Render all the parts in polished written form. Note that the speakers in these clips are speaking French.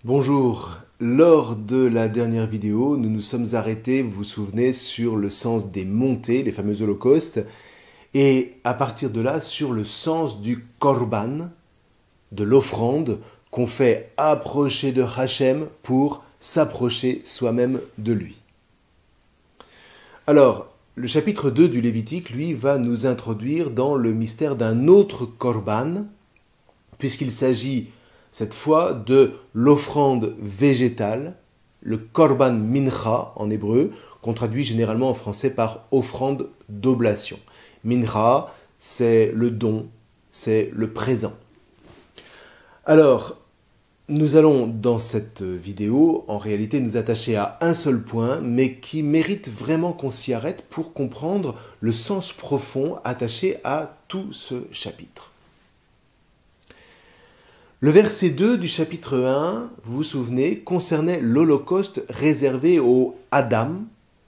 Bonjour, lors de la dernière vidéo, nous nous sommes arrêtés, vous vous souvenez, sur le sens des montées, les fameux holocaustes, et à partir de là, sur le sens du korban, de l'offrande qu'on fait approcher de Hachem pour s'approcher soi-même de lui. Alors, le chapitre 2 du Lévitique, lui, va nous introduire dans le mystère d'un autre korban, puisqu'il s'agit cette fois de l'offrande végétale, le korban mincha en hébreu, qu'on traduit généralement en français par offrande d'oblation. Mincha, c'est le don, c'est le présent. Alors, nous allons dans cette vidéo en réalité nous attacher à un seul point, mais qui mérite vraiment qu'on s'y arrête pour comprendre le sens profond attaché à tout ce chapitre. Le verset 2 du chapitre 1, vous vous souvenez, concernait l'holocauste réservé au Adam,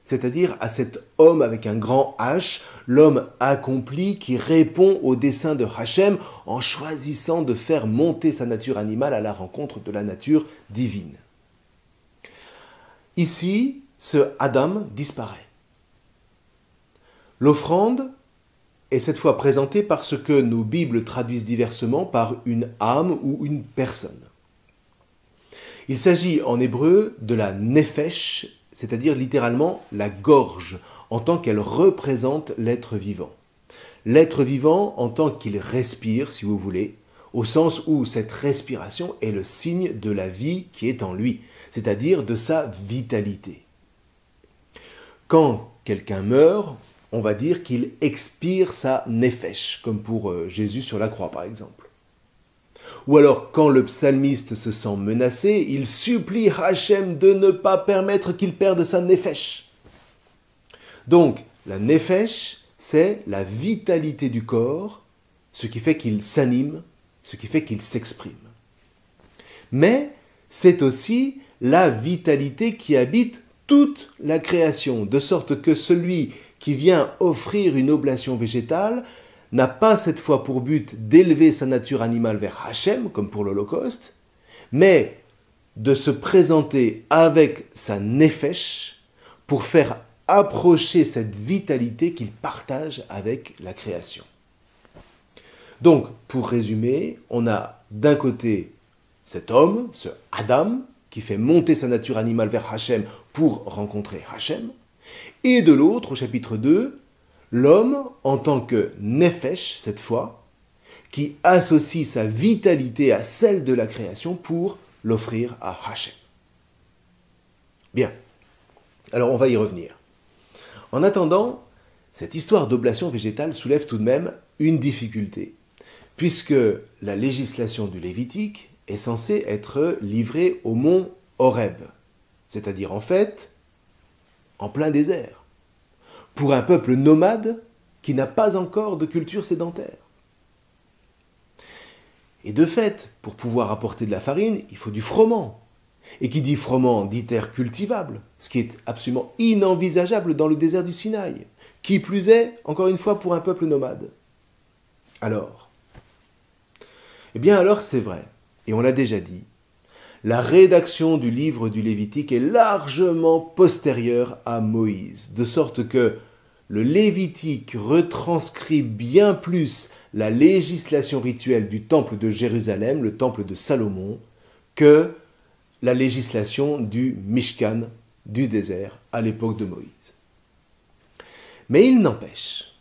c'est-à-dire à cet homme avec un grand H, l'homme accompli qui répond au dessein de Hachem en choisissant de faire monter sa nature animale à la rencontre de la nature divine. Ici, ce Adam disparaît. L'offrande est cette fois présentée par ce que nos Bibles traduisent diversement par une âme ou une personne. Il s'agit en hébreu de la nefesh, c'est-à-dire littéralement la gorge, en tant qu'elle représente l'être vivant. L'être vivant en tant qu'il respire, si vous voulez, au sens où cette respiration est le signe de la vie qui est en lui, c'est-à-dire de sa vitalité. Quand quelqu'un meurt, on va dire qu'il expire sa nefesh, comme pour Jésus sur la croix par exemple. Ou alors, quand le psalmiste se sent menacé, il supplie Hachem de ne pas permettre qu'il perde sa nefesh. Donc, la nefesh, c'est la vitalité du corps, ce qui fait qu'il s'anime, ce qui fait qu'il s'exprime. Mais c'est aussi la vitalité qui habite toute la création, de sorte que celui qui vient offrir une oblation végétale n'a pas cette fois pour but d'élever sa nature animale vers Hachem, comme pour l'Holocauste, mais de se présenter avec sa nefesh pour faire approcher cette vitalité qu'il partage avec la création. Donc, pour résumer, on a d'un côté cet homme, ce Adam, qui fait monter sa nature animale vers Hachem pour rencontrer Hachem, et de l'autre, au chapitre 2, l'homme en tant que nefesh, cette fois, qui associe sa vitalité à celle de la création pour l'offrir à Hachem. Bien, alors on va y revenir. En attendant, cette histoire d'oblation végétale soulève tout de même une difficulté, puisque la législation du Lévitique est censée être livrée au mont Horeb, c'est-à-dire en fait en plein désert, pour un peuple nomade qui n'a pas encore de culture sédentaire. Et de fait, pour pouvoir apporter de la farine, il faut du froment. Et qui dit froment dit terre cultivable, ce qui est absolument inenvisageable dans le désert du Sinaï. Qui plus est, encore une fois, pour un peuple nomade. Alors, eh bien alors c'est vrai, et on l'a déjà dit, la rédaction du livre du Lévitique est largement postérieure à Moïse, de sorte que le Lévitique retranscrit bien plus la législation rituelle du temple de Jérusalem, le temple de Salomon, que la législation du Mishkan, du désert, à l'époque de Moïse. Mais il n'empêche,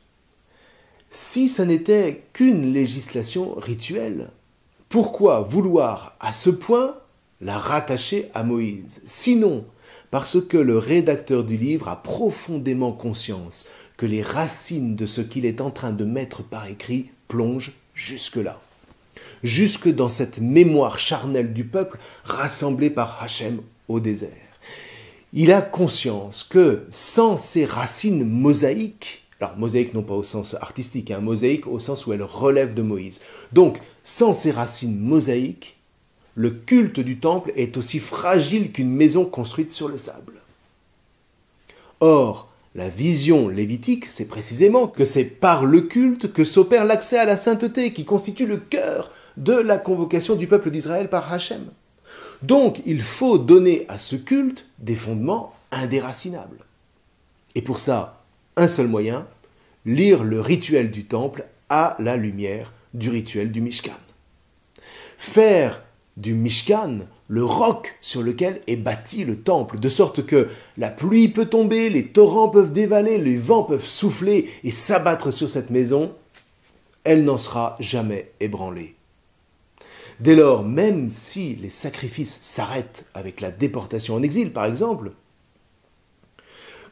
si ça n'était qu'une législation rituelle, pourquoi vouloir à ce point la rattacher à Moïse? Sinon, parce que le rédacteur du livre a profondément conscience que les racines de ce qu'il est en train de mettre par écrit plongent jusque-là, jusque dans cette mémoire charnelle du peuple rassemblé par Hachem au désert. Il a conscience que sans ces racines mosaïques, alors mosaïque non pas au sens artistique, mosaïque au sens où elle relève de Moïse, donc sans ces racines mosaïques, le culte du temple est aussi fragile qu'une maison construite sur le sable. Or, la vision lévitique, c'est précisément que c'est par le culte que s'opère l'accès à la sainteté, qui constitue le cœur de la convocation du peuple d'Israël par Hachem. Donc il faut donner à ce culte des fondements indéracinables. Et pour ça, un seul moyen, lire le rituel du temple à la lumière du rituel du Mishkan. Faire du Mishkan le roc sur lequel est bâti le temple, de sorte que la pluie peut tomber, les torrents peuvent dévaler, les vents peuvent souffler et s'abattre sur cette maison, elle n'en sera jamais ébranlée. Dès lors, même si les sacrifices s'arrêtent avec la déportation en exil, par exemple,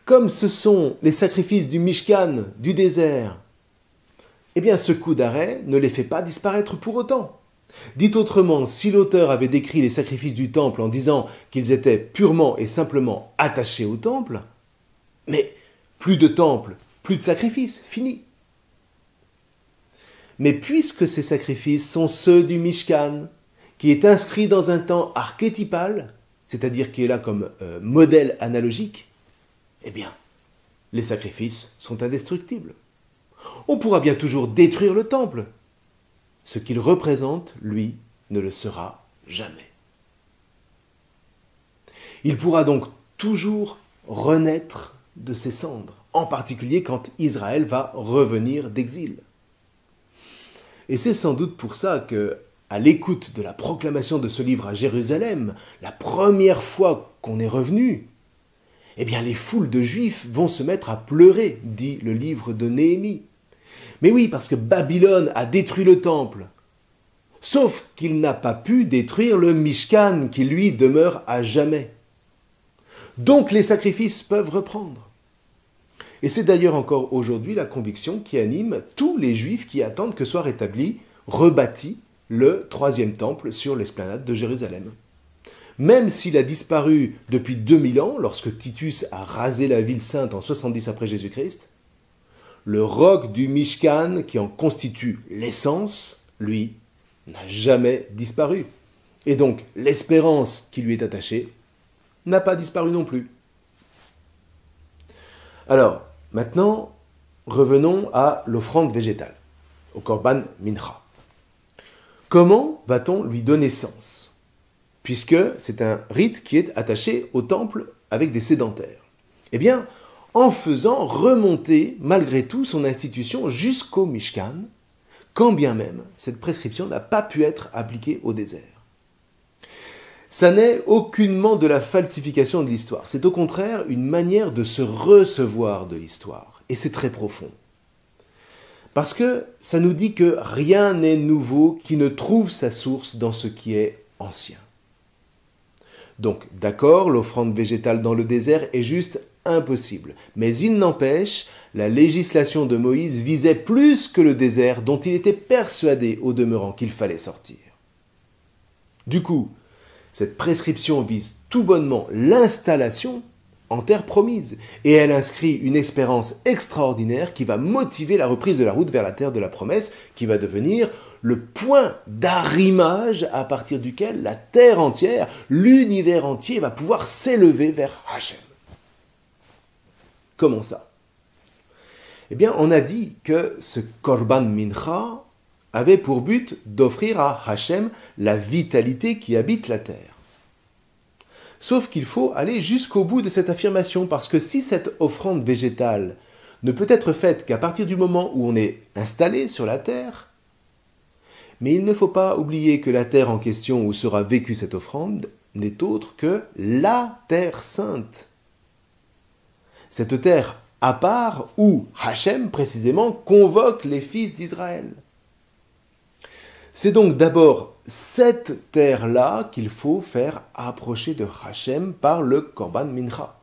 comme ce sont les sacrifices du Mishkan, du désert, eh bien ce coup d'arrêt ne les fait pas disparaître pour autant. Dit autrement, si l'auteur avait décrit les sacrifices du temple en disant qu'ils étaient purement et simplement attachés au temple, mais plus de temple, plus de sacrifices, fini. Mais puisque ces sacrifices sont ceux du Mishkan, qui est inscrit dans un temps archétypal, c'est-à-dire qui est là comme modèle analogique, eh bien, les sacrifices sont indestructibles. On pourra bien toujours détruire le temple. Ce qu'il représente, lui, ne le sera jamais. Il pourra donc toujours renaître de ses cendres, en particulier quand Israël va revenir d'exil. Et c'est sans doute pour ça que, à l'écoute de la proclamation de ce livre à Jérusalem, la première fois qu'on est revenu, eh bien les foules de Juifs vont se mettre à pleurer, dit le livre de Néhémie. Mais oui, parce que Babylone a détruit le temple. Sauf qu'il n'a pas pu détruire le Mishkan qui lui demeure à jamais. Donc les sacrifices peuvent reprendre. Et c'est d'ailleurs encore aujourd'hui la conviction qui anime tous les Juifs qui attendent que soit rétabli, rebâti, le troisième temple sur l'esplanade de Jérusalem. Même s'il a disparu depuis 2000 ans, lorsque Titus a rasé la ville sainte en 70 après Jésus-Christ, le roc du Mishkan, qui en constitue l'essence, lui, n'a jamais disparu. Et donc, l'espérance qui lui est attachée n'a pas disparu non plus. Alors, maintenant, revenons à l'offrande végétale, au Korban Mincha. Comment va-t-on lui donner sens? Puisque c'est un rite qui est attaché au temple avec des sédentaires. Eh bien, en faisant remonter malgré tout son institution jusqu'au Mishkan, quand bien même cette prescription n'a pas pu être appliquée au désert. Ça n'est aucunement de la falsification de l'histoire, c'est au contraire une manière de se recevoir de l'histoire, et c'est très profond. Parce que ça nous dit que rien n'est nouveau qui ne trouve sa source dans ce qui est ancien. Donc d'accord, l'offrande végétale dans le désert est juste impossible. Mais il n'empêche, la législation de Moïse visait plus que le désert dont il était persuadé au demeurant qu'il fallait sortir. Du coup, cette prescription vise tout bonnement l'installation en terre promise, et elle inscrit une espérance extraordinaire qui va motiver la reprise de la route vers la terre de la promesse, qui va devenir le point d'arrimage à partir duquel la terre entière, l'univers entier va pouvoir s'élever vers Hachem. Comment ça? Eh bien, on a dit que ce Korban Mincha avait pour but d'offrir à Hachem la vitalité qui habite la terre. Sauf qu'il faut aller jusqu'au bout de cette affirmation, parce que si cette offrande végétale ne peut être faite qu'à partir du moment où on est installé sur la terre, mais il ne faut pas oublier que la terre en question où sera vécue cette offrande n'est autre que la terre sainte. Cette terre à part où Hachem précisément convoque les fils d'Israël. C'est donc d'abord cette terre-là qu'il faut faire approcher de Hachem par le Korban Mincha.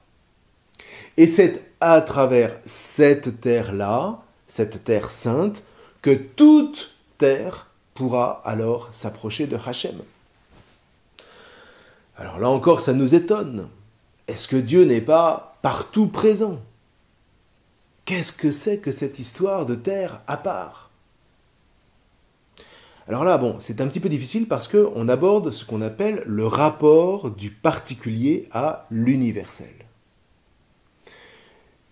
Et c'est à travers cette terre-là, cette terre sainte, que toute terre pourra alors s'approcher de Hachem. Alors là encore, ça nous étonne. Est-ce que Dieu n'est pas partout présent? Qu'est-ce que c'est que cette histoire de terre à part? Alors là, bon, c'est un petit peu difficile parce qu'on aborde ce qu'on appelle le rapport du particulier à l'universel.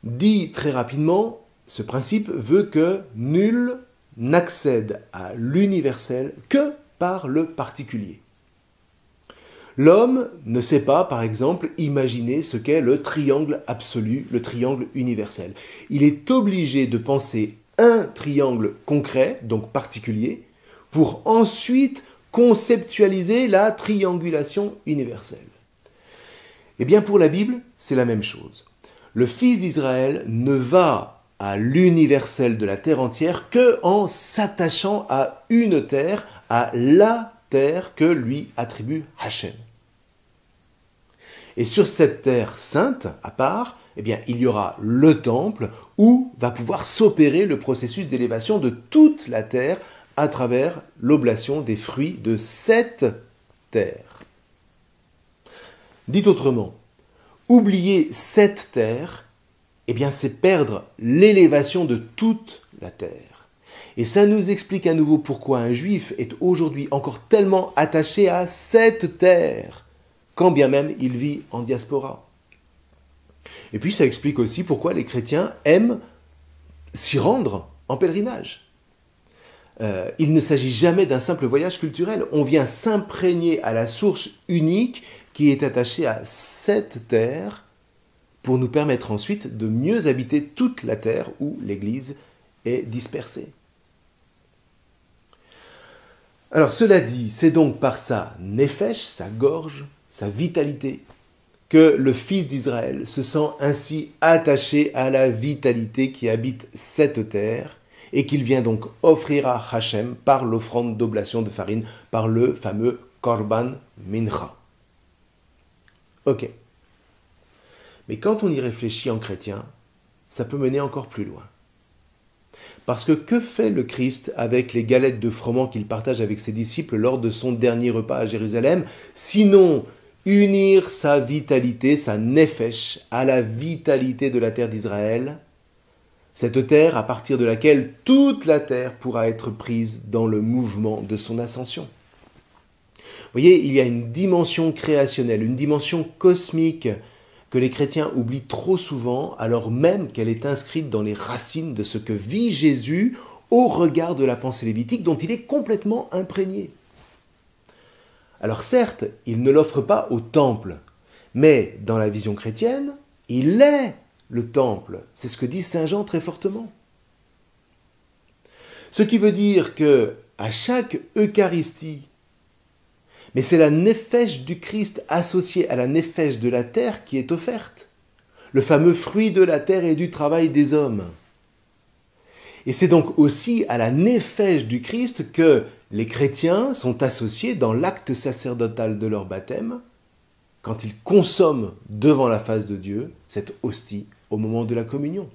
Dit très rapidement, ce principe veut que nul n'accède à l'universel que par le particulier. L'homme ne sait pas, par exemple, imaginer ce qu'est le triangle absolu, le triangle universel. Il est obligé de penser un triangle concret, donc particulier, pour ensuite conceptualiser la triangulation universelle. Eh bien, pour la Bible, c'est la même chose. Le Fils d'Israël ne va à l'universel de la terre entière que en s'attachant à une terre, à la terre que lui attribue Hachem. Et sur cette terre sainte, à part, eh bien, il y aura le temple où va pouvoir s'opérer le processus d'élévation de toute la terre à travers l'oblation des fruits de cette terre. Dit autrement, oublier cette terre, eh bien, c'est perdre l'élévation de toute la terre. Et ça nous explique à nouveau pourquoi un juif est aujourd'hui encore tellement attaché à cette terre, quand bien même il vit en diaspora. Et puis ça explique aussi pourquoi les chrétiens aiment s'y rendre en pèlerinage. Il ne s'agit jamais d'un simple voyage culturel. On vient s'imprégner à la source unique qui est attachée à cette terre pour nous permettre ensuite de mieux habiter toute la terre où l'Église est dispersée. Alors cela dit, c'est donc par sa nefesh, sa gorge, sa vitalité, que le Fils d'Israël se sent ainsi attaché à la vitalité qui habite cette terre et qu'il vient donc offrir à Hachem par l'offrande d'oblation de farine, par le fameux Korban Mincha. Ok. Mais quand on y réfléchit en chrétien, ça peut mener encore plus loin. Parce que fait le Christ avec les galettes de froment qu'il partage avec ses disciples lors de son dernier repas à Jérusalem, sinon unir sa vitalité, sa nefesh, à la vitalité de la terre d'Israël, cette terre à partir de laquelle toute la terre pourra être prise dans le mouvement de son ascension. Vous voyez, il y a une dimension créationnelle, une dimension cosmique que les chrétiens oublient trop souvent, alors même qu'elle est inscrite dans les racines de ce que vit Jésus au regard de la pensée lévitique dont il est complètement imprégné. Alors certes, il ne l'offre pas au temple, mais dans la vision chrétienne, il est le temple. C'est ce que dit Saint Jean très fortement. Ce qui veut dire que à chaque Eucharistie, mais c'est la nefesh du Christ associée à la nefesh de la terre qui est offerte. Le fameux fruit de la terre et du travail des hommes. Et c'est donc aussi à la nefesh du Christ que les chrétiens sont associés dans l'acte sacerdotal de leur baptême, quand ils consomment devant la face de Dieu cette hostie au moment de la communion.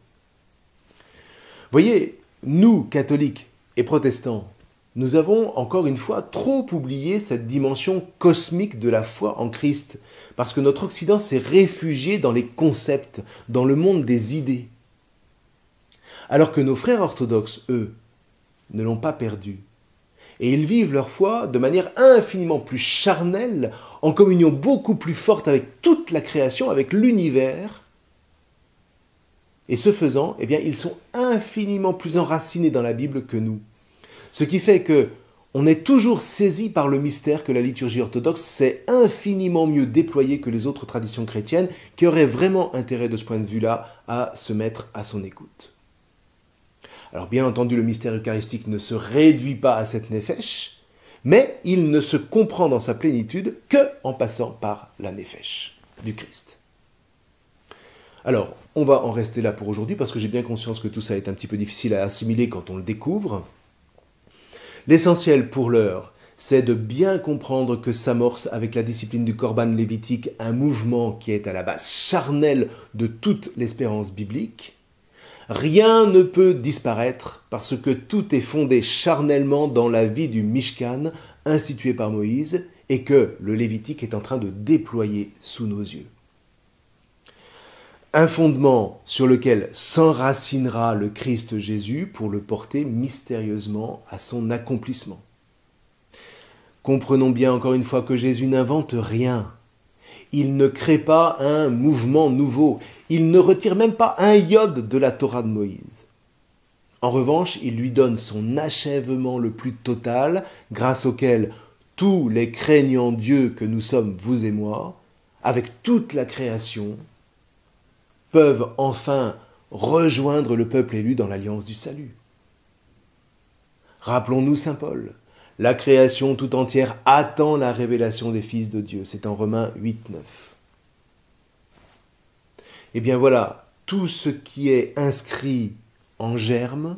Voyez, nous, catholiques et protestants, nous avons encore une fois trop oublié cette dimension cosmique de la foi en Christ, parce que notre Occident s'est réfugié dans les concepts, dans le monde des idées. Alors que nos frères orthodoxes, eux, ne l'ont pas perdu. Et ils vivent leur foi de manière infiniment plus charnelle, en communion beaucoup plus forte avec toute la création, avec l'univers. Et ce faisant, eh bien, ils sont infiniment plus enracinés dans la Bible que nous. Ce qui fait que on est toujours saisi par le mystère que la liturgie orthodoxe sait infiniment mieux déployer que les autres traditions chrétiennes qui auraient vraiment intérêt de ce point de vue-là à se mettre à son écoute. Alors bien entendu, le mystère eucharistique ne se réduit pas à cette nefesh, mais il ne se comprend dans sa plénitude que en passant par la nefesh du Christ. Alors, on va en rester là pour aujourd'hui parce que j'ai bien conscience que tout ça est un petit peu difficile à assimiler quand on le découvre. L'essentiel pour l'heure, c'est de bien comprendre que s'amorce avec la discipline du Corban lévitique un mouvement qui est à la base charnel de toute l'espérance biblique. Rien ne peut disparaître parce que tout est fondé charnellement dans la vie du Mishkan institué par Moïse et que le Lévitique est en train de déployer sous nos yeux. Un fondement sur lequel s'enracinera le Christ Jésus pour le porter mystérieusement à son accomplissement. Comprenons bien encore une fois que Jésus n'invente rien. Il ne crée pas un mouvement nouveau. Il ne retire même pas un iode de la Torah de Moïse. En revanche, il lui donne son achèvement le plus total, grâce auquel tous les craignants Dieu que nous sommes, vous et moi, avec toute la création, peuvent enfin rejoindre le peuple élu dans l'alliance du salut. Rappelons-nous Saint Paul. La création tout entière attend la révélation des fils de Dieu. C'est en Romains 8, 9. Eh bien voilà, tout ce qui est inscrit en germe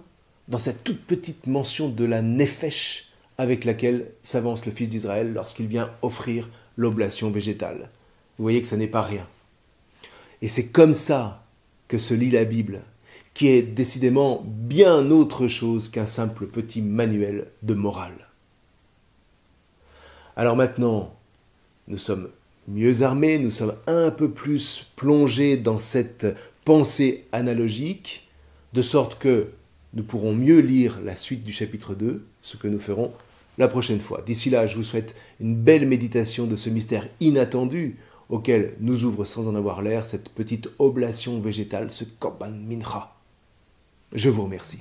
dans cette toute petite mention de la néphesh avec laquelle s'avance le fils d'Israël lorsqu'il vient offrir l'oblation végétale. Vous voyez que ça n'est pas rien. Et c'est comme ça que se lit la Bible, qui est décidément bien autre chose qu'un simple petit manuel de morale. Alors maintenant, nous sommes mieux armés, nous sommes un peu plus plongés dans cette pensée analogique, de sorte que nous pourrons mieux lire la suite du chapitre 2, ce que nous ferons la prochaine fois. D'ici là, je vous souhaite une belle méditation de ce mystère inattendu auquel nous ouvre sans en avoir l'air cette petite oblation végétale, ce Korban Mincha. Je vous remercie.